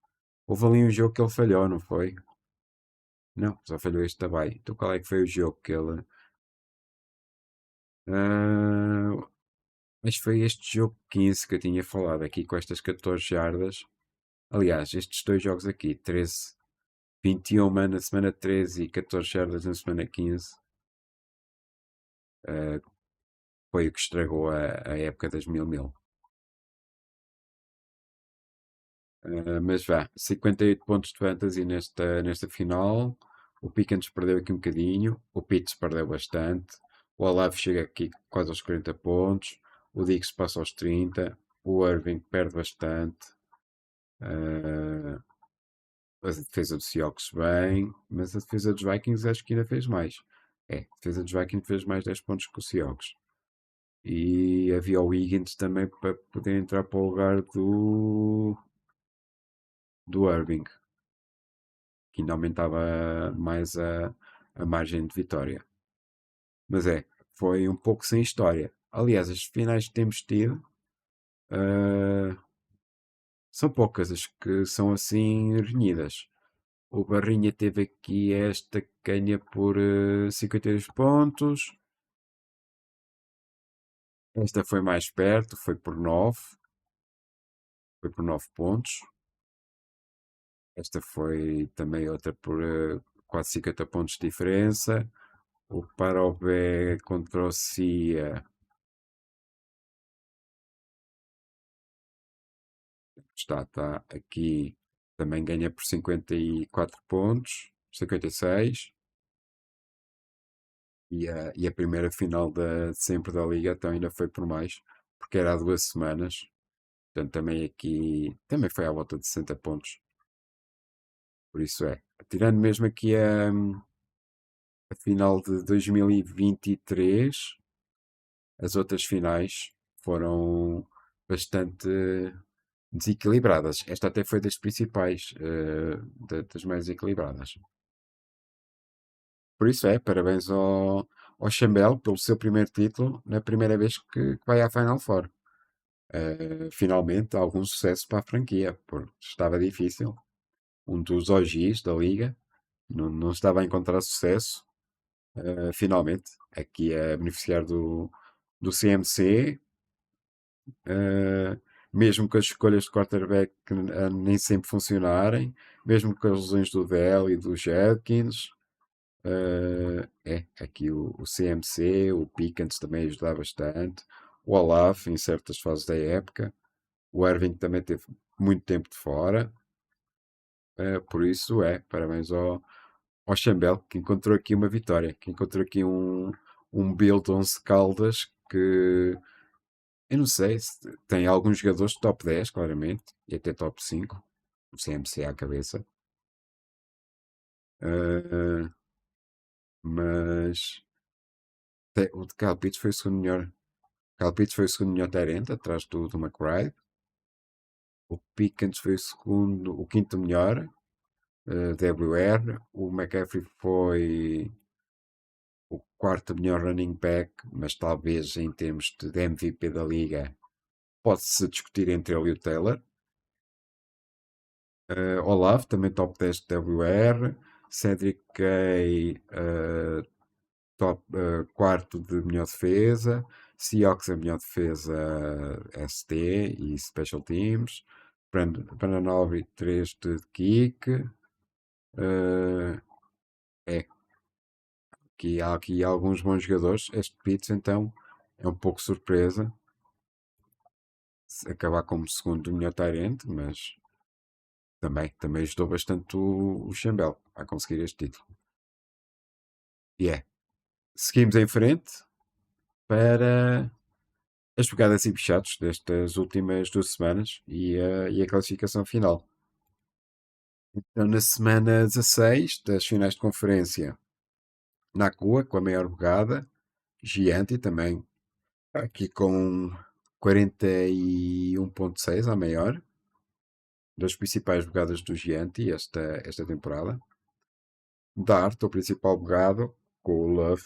Houve ali um jogo que ele falhou, não foi? Não, só falhou este também. Então qual é que foi o jogo que ele. Ah, mas foi este jogo 15 que eu tinha falado aqui com estas 14 jardas. Aliás, estes dois jogos aqui, 13, 21 na semana 13 e 14 jardas na semana 15, ah, foi o que estragou a época das 1000. Mas vá, 58 pontos de fantasy nesta final. O Pickens perdeu aqui um bocadinho. O Pitts perdeu bastante. O Olave chega aqui quase aos 40 pontos. O Dix passa aos 30. O Irving perde bastante. Uh, a defesa dos Seahawks bem. Mas a defesa dos Vikings acho que ainda fez mais. A defesa dos Vikings fez mais 10 pontos que o Seahawks. E havia o Higgins também para poder entrar para o lugar do Irving, que ainda aumentava mais a margem de vitória. Mas foi um pouco sem história. Aliás, as finais que temos tido, ah, são poucas as que são assim renhidas. O Barrinha teve aqui esta que ganha por 52 pontos. Esta foi mais perto, foi por 9 pontos. Esta foi também outra por quase 50 pontos de diferença. O Parobé contra o Cia está aqui, também ganha por 54 pontos, 56. E a primeira final de sempre da Liga então ainda foi por mais, porque era há 2 semanas. Portanto, também aqui, também foi à volta de 60 pontos. Por isso é. Tirando mesmo aqui a final de 2023, as outras finais foram bastante desequilibradas. Esta até foi das principais, das mais equilibradas. Por isso é, parabéns ao Chambel pelo seu primeiro título na primeira vez que vai à Final Four. Finalmente, algum sucesso para a franquia, porque estava difícil. Um dos OGs da liga não estava a encontrar sucesso. Finalmente, aqui a beneficiar do CMC, eh, mesmo que as escolhas de quarterback nem sempre funcionarem, mesmo com as lesões do Dell e do Judkins. Aqui o CMC, o Pickens também ajudava bastante, o Olaf em certas fases da época, o Irving também teve muito tempo de fora. Por isso parabéns ao Chambel que encontrou aqui uma vitória, que encontrou aqui um build 11 Caldas que eu não sei se tem alguns jogadores de top 10 claramente, e até top 5 o CMC à cabeça. Uh, mas o de Cal Pitts foi o segundo melhor. Cal Pitts foi o segundo melhor Tyrant, atrás do McBride. O Pickens foi o quinto melhor, WR. O McCaffrey foi o quarto melhor running back, mas talvez em termos de MVP da liga pode-se discutir entre ele e o Taylor. Olaf, também top 10 de WR. Cedric Kay, top, quarto de melhor defesa. Seahawks a melhor defesa ST e Special Teams. Brandon 3 de kick. Uh, é, há aqui alguns bons jogadores. Este Pitts, então, é um pouco surpresa se acabar como segundo melhor Tyrant, mas também ajudou bastante o Chambel a conseguir este título. E seguimos em frente para as jogadas e fechados destas últimas 2 semanas e a classificação final. Então, na semana 16 das finais de conferência, na Cua, com a maior bugada, Gianti também, aqui com 41,6 a maior, das principais bugadas do Gianti esta temporada. Dart, o principal bugado, com o Love,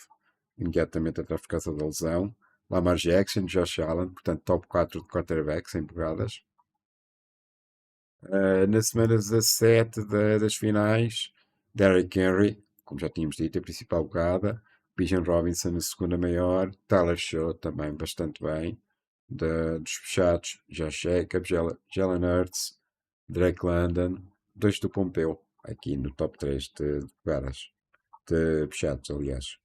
imediatamente atrás por causa da lesão. Lamar Jackson, Josh Allen, portanto, top 4 de quarterbacks em bugadas. Na semana 17 das finais, Derrick Henry, como já tínhamos dito, a principal bugada. Bijan Robinson, a segunda maior. Tyler Shaw, também bastante bem. Dos fechados, Josh Jacobs, Jalen Hurts, Drake London, dois do Pompeu, aqui no top 3 de bugadas, de fechados, aliás.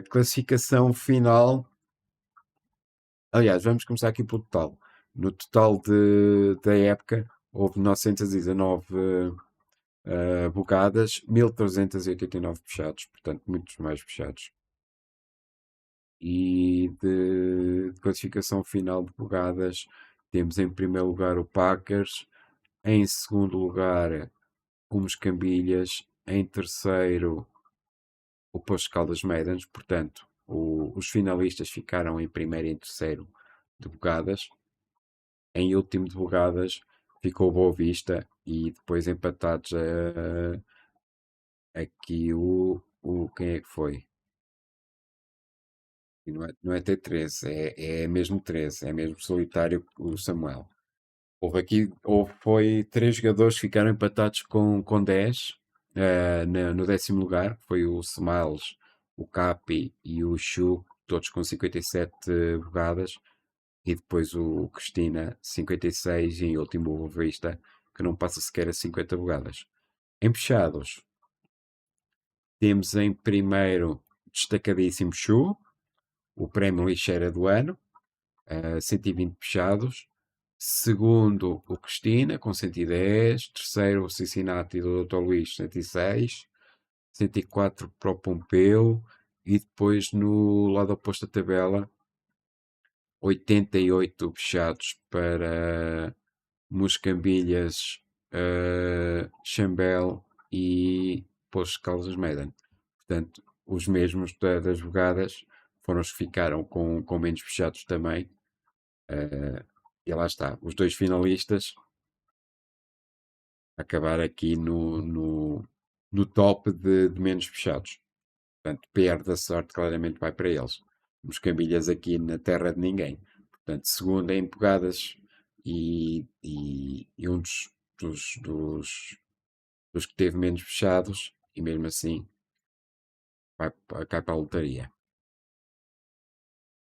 Classificação final. Aliás, vamos começar aqui pelo total. No total da época, houve 919 bugadas, 1389 fechados, portanto, muitos mais fechados. E de classificação final de bugadas, temos em primeiro lugar o Packers, em segundo lugar, o Moscambilhas, em terceiro, o Poços Caldas Maidens, portanto, os finalistas ficaram em primeiro e em terceiro de bugadas. Em último de bugadas ficou Boa Vista e depois empatados aqui quem é que foi? E não é T13, é mesmo 13, é mesmo solitário o Samuel. Foi três jogadores que ficaram empatados com 10 no décimo lugar, foi o Smiles, o Capi e o Chu, todos com 57 jogadas, e depois o Cristina, 56, e em último o Boa Vista, que não passa sequer a 50 jogadas. Em fechados, temos em primeiro destacadíssimo Chu, o prémio lixeira do ano, 120 fechados. Segundo, o Cristina, com 110. Terceiro, o Cincinnati do Dr. Luís, 106. 104 para o Pompeu. E depois, no lado oposto da tabela, 88 fechados para Moscambilhas, Chambel e Poços de Caldas Maiden. Portanto, os mesmos das jogadas foram os que ficaram com menos fechados também. E lá está, os dois finalistas acabar aqui no top de menos fechados. Portanto, perde a sorte, claramente vai para eles. Moscambilhas aqui na terra de ninguém. Portanto, segundo em pegadas e um dos que teve menos fechados, e mesmo assim cai para a lotaria.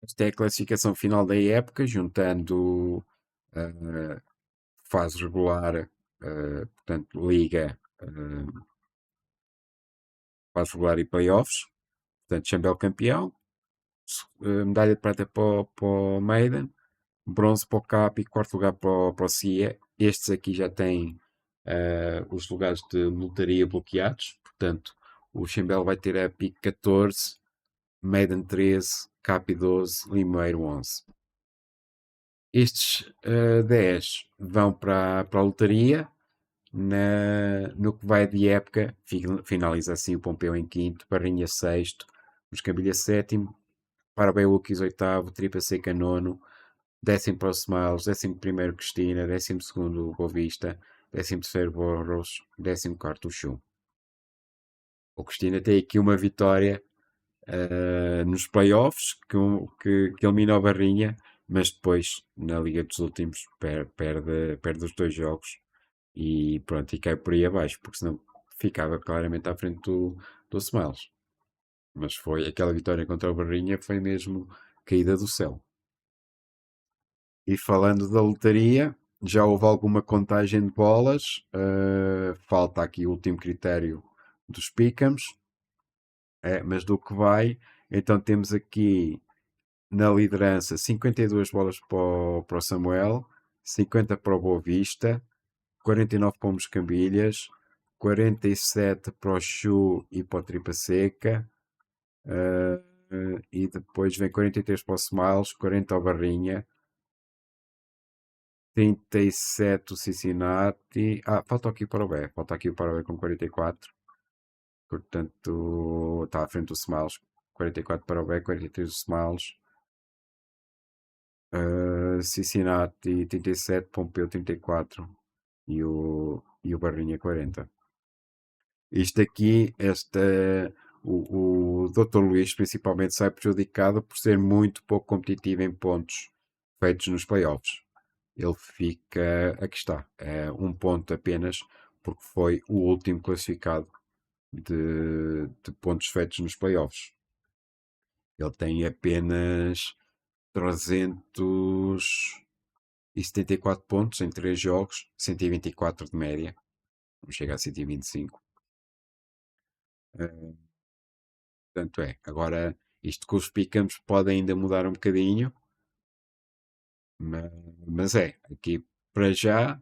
Esta é a classificação final da época, juntando uh, fase regular, portanto, liga, fase regular e playoffs. Portanto, Chambel campeão, medalha de prata para o Maiden, bronze para o Cap e quarto lugar para o CIA. Estes aqui já têm os lugares de lotaria bloqueados, portanto, o Chambel vai ter a pick 14, Maiden 13, Cap 12, Limoeiro 11. Estes 10 vão para a lotaria. No que vai de época, finaliza assim o Pompeu em quinto, Barrinha sexto, Moscambilha sétimo, Parabéns oitavo, Tripa Seca nono, décimo para o Smiles, décimo primeiro Cristina, décimo segundo Boa Vista, décimo terceiro Borros, décimo quarto o Chu. O Cristina tem aqui uma vitória nos playoffs que elimina o Barrinha, mas depois na Liga dos Últimos perde os dois jogos e pronto, e cai por aí abaixo, porque senão ficava claramente à frente do Smiles. Mas foi aquela vitória contra o Barrinha, foi mesmo caída do céu. E falando da lotaria, já houve alguma contagem de bolas. Falta aqui o último critério dos pick'ems, mas do que vai, então temos aqui na liderança 52 bolas para o Samuel, 50 para o Boa Vista, 49 para o Moscambilhas, 47 para o Chu e para o Tripa Seca, e depois vem 43 para o Smiles, 40 ao Barrinha, 37 o Cincinnati. Falta aqui para o B. Falta aqui para o B com 44. Portanto, está à frente do Smiles. 44 para o B, 43 o Smiles. Cincinnati 37, Pompeu 34 e o Barrinha 40. Isto aqui, o Dr. Luís principalmente sai prejudicado por ser muito pouco competitivo em pontos feitos nos playoffs. Ele fica, aqui está, um ponto apenas, porque foi o último classificado de pontos feitos nos playoffs. Ele tem apenas 374 pontos em 3 jogos, 124 de média, não chega a 125. Portanto, agora isto com os pick'ems pode ainda mudar um bocadinho, mas aqui para já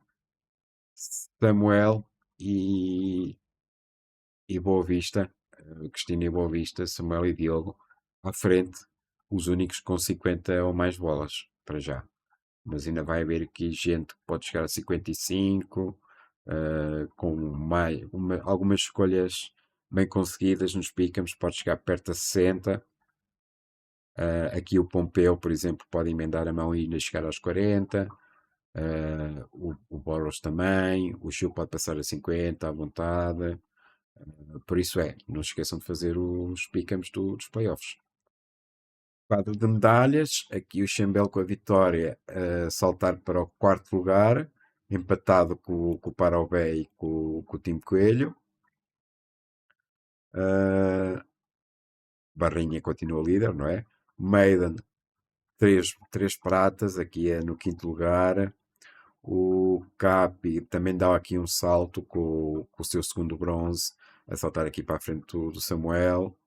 Samuel e, e Boa Vista, Cristina e Boa Vista, Samuel e Diogo, à frente, os únicos com 50 ou mais bolas, para já. Mas ainda vai haver aqui gente que pode chegar a 55, com algumas escolhas bem conseguidas nos pick'ems, pode chegar perto a 60. Aqui o Pompeu, por exemplo, pode emendar a mão e ainda chegar aos 40. O Boros também. O Chu pode passar a 50 à vontade. Por isso não se esqueçam de fazer os pick'ems dos playoffs. Quadro de medalhas, aqui o Chambel com a vitória a saltar para o quarto lugar, empatado com o Parobé e com o Tim Coelho. Barrinha continua líder, não é? Maiden, três pratas, aqui é no quinto lugar. O Capi também dá aqui um salto com o seu segundo bronze, a saltar aqui para a frente do Samuel.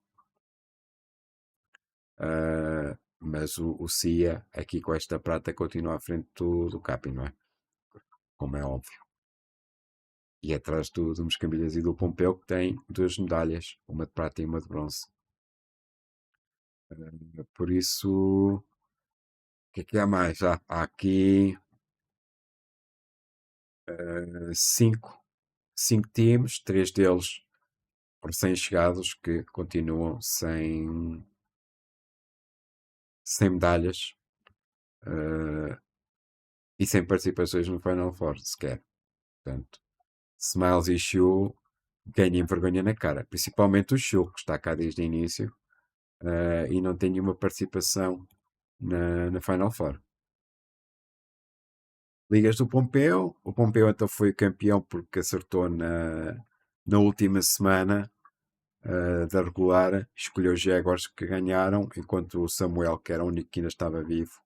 Mas o Cia, aqui com esta prata, continua à frente do Capi, não é? Como é óbvio. E atrás do Moscambilhas e do Pompeu, que tem duas medalhas, uma de prata e uma de bronze. Por isso, o que há mais? Há aqui cinco times, três deles recém-chegados que continuam sem medalhas e sem participações no Final Four sequer. Portanto, Smiles e Shu ganhem vergonha na cara, principalmente o Shu, que está cá desde o início e não tem nenhuma participação na Final Four. Ligas do Pompeu, o Pompeu então foi campeão porque acertou na última semana da regular, escolheu os Jaguars que ganharam, enquanto o Samuel, que era o único que ainda estava vivo,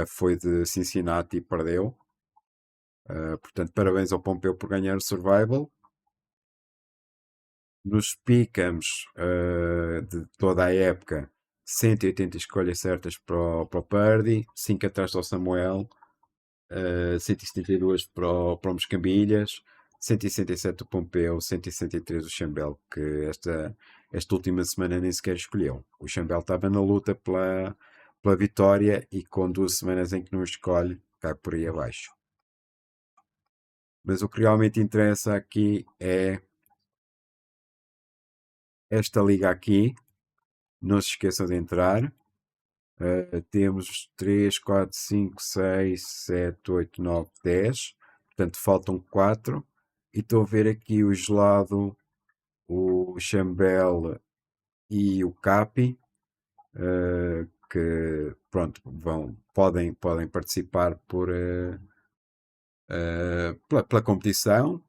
foi de Cincinnati e perdeu. Portanto, parabéns ao Pompeu por ganhar o Survival. Nos Pick'ems de toda a época, 180 escolhas certas para o Purdy, 5 atrás do Samuel, 172 para o Moscambilhas, 167 o Pompeu, 163 o Chambel, que esta última semana nem sequer escolheu. O Chambel estava na luta pela vitória e com 2 semanas em que não escolhe, cai por aí abaixo. Mas o que realmente interessa aqui é esta liga aqui. Não se esqueçam de entrar. Temos 3, 4, 5, 6, 7, 8, 9, 10. Portanto, faltam 4. E estou a ver aqui o Gelado, o Chambel e o Capi, que pronto, podem participar pela competição,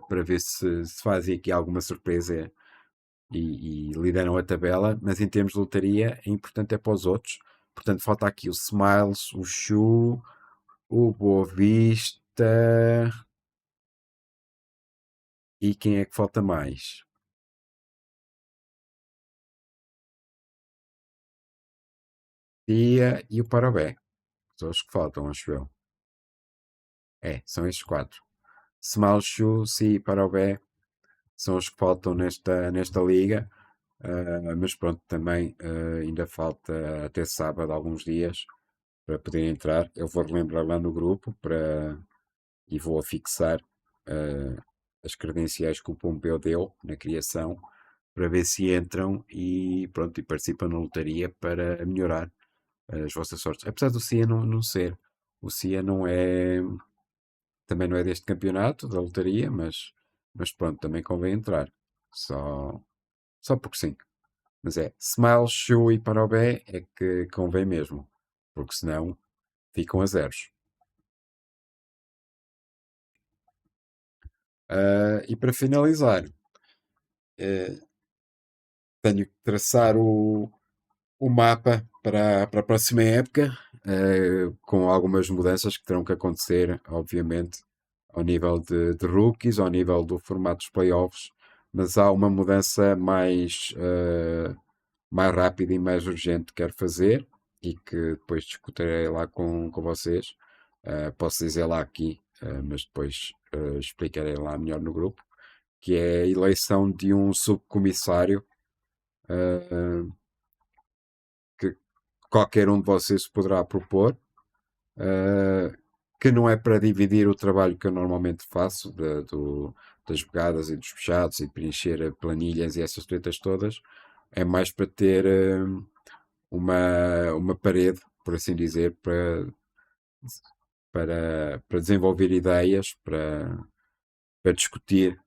para ver se fazem aqui alguma surpresa e lideram a tabela, mas em termos de lotaria é importante é para os outros. Portanto, falta aqui o Smiles, o Chu, o Boa Vista e quem é que falta mais? E o Parobé. São os que faltam, acho eu. São estes quatro. Smiles, Chu, Si e Parobé são os que faltam nesta liga. Mas pronto, também ainda falta até sábado alguns dias para poder entrar. Eu vou relembrar lá no grupo e vou fixar uh, as credenciais que o Pompeu deu na criação para ver se entram e pronto, e participam na lotaria para melhorar as vossas sortes. Apesar do CIA não ser. O CIA também não é deste campeonato da lotaria, mas pronto, também convém entrar. Só, só porque sim. Mas Smile, Show e Parobé é que convém mesmo. Porque senão ficam a zeros. E para finalizar, uh, tenho que traçar o mapa para a próxima época, com algumas mudanças que terão que acontecer, obviamente, ao nível de rookies, ao nível do formato dos playoffs, mas há uma mudança mais rápida e mais urgente que quero fazer e que depois discutirei lá com vocês. Posso dizer lá aqui, mas depois explicarei lá melhor no grupo, que é a eleição de um subcomissário que qualquer um de vocês poderá propor, uh, que não é para dividir o trabalho que eu normalmente faço, das jogadas e dos fechados e preencher planilhas e essas tretas todas, é mais para ter uma parede, por assim dizer, para desenvolver ideias, para discutir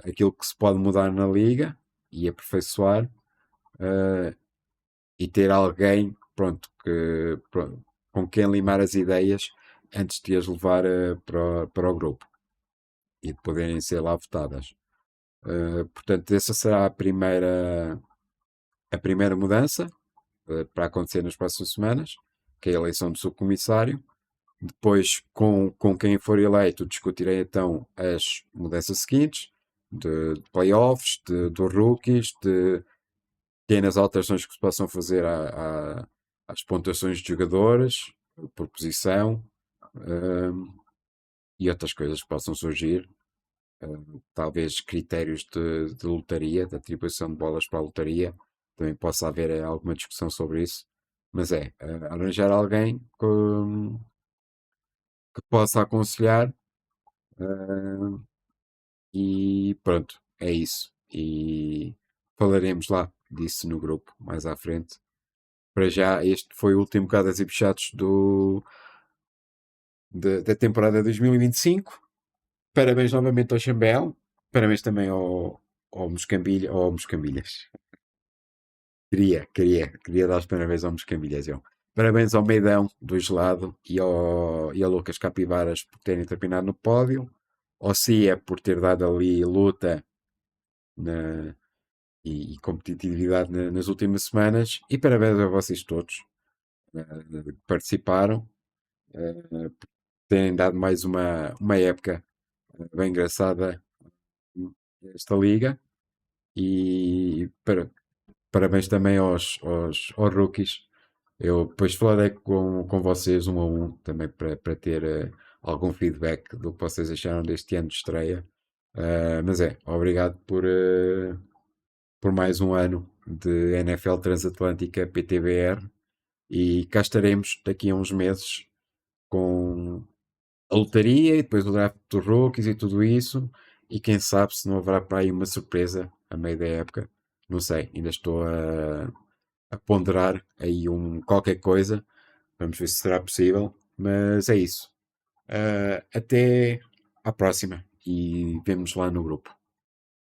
aquilo que se pode mudar na liga e aperfeiçoar e ter alguém, pronto, com quem limar as ideias antes de as levar para o grupo e de poderem ser lá votadas. Portanto, essa será a primeira mudança para acontecer nas próximas semanas, que é a eleição do subcomissário. Depois, com quem for eleito, discutirei então as mudanças seguintes, de playoffs, de rookies, de pequenas alterações que se possam fazer às pontuações de jogadores, por posição, e outras coisas que possam surgir. Talvez critérios de lotaria, de atribuição de bolas para a lotaria, também possa haver alguma discussão sobre isso. Mas arranjar alguém que possa aconselhar, eh, e pronto, é isso. E falaremos lá disso no grupo mais à frente. Para já, este foi o último Cadas e Bichados da temporada 2025. Parabéns novamente ao Chambel. Parabéns também ao Moscambilhas. Queria dar os parabéns ao Moscambilhas. Eu. Parabéns ao Meidão do Gelado e ao Lucas Capivaras por terem terminado no pódio. Ao Cia por ter dado ali luta na- e competitividade nas últimas semanas. E parabéns a vocês todos que participaram, por terem dado mais uma época bem engraçada esta liga. E parabéns também aos rookies. Eu depois falarei com vocês um a um também para ter algum feedback do que vocês acharam deste ano de estreia. Mas obrigado por mais um ano de NFL Transatlântica PTBR e cá estaremos daqui a uns meses com a lotaria e depois o draft dos rookies e tudo isso. E quem sabe se não haverá para aí uma surpresa a meio da época. Não sei, ainda estou a ponderar aí qualquer coisa. Vamos ver se será possível. Mas é isso. Até à próxima e vemos lá no grupo.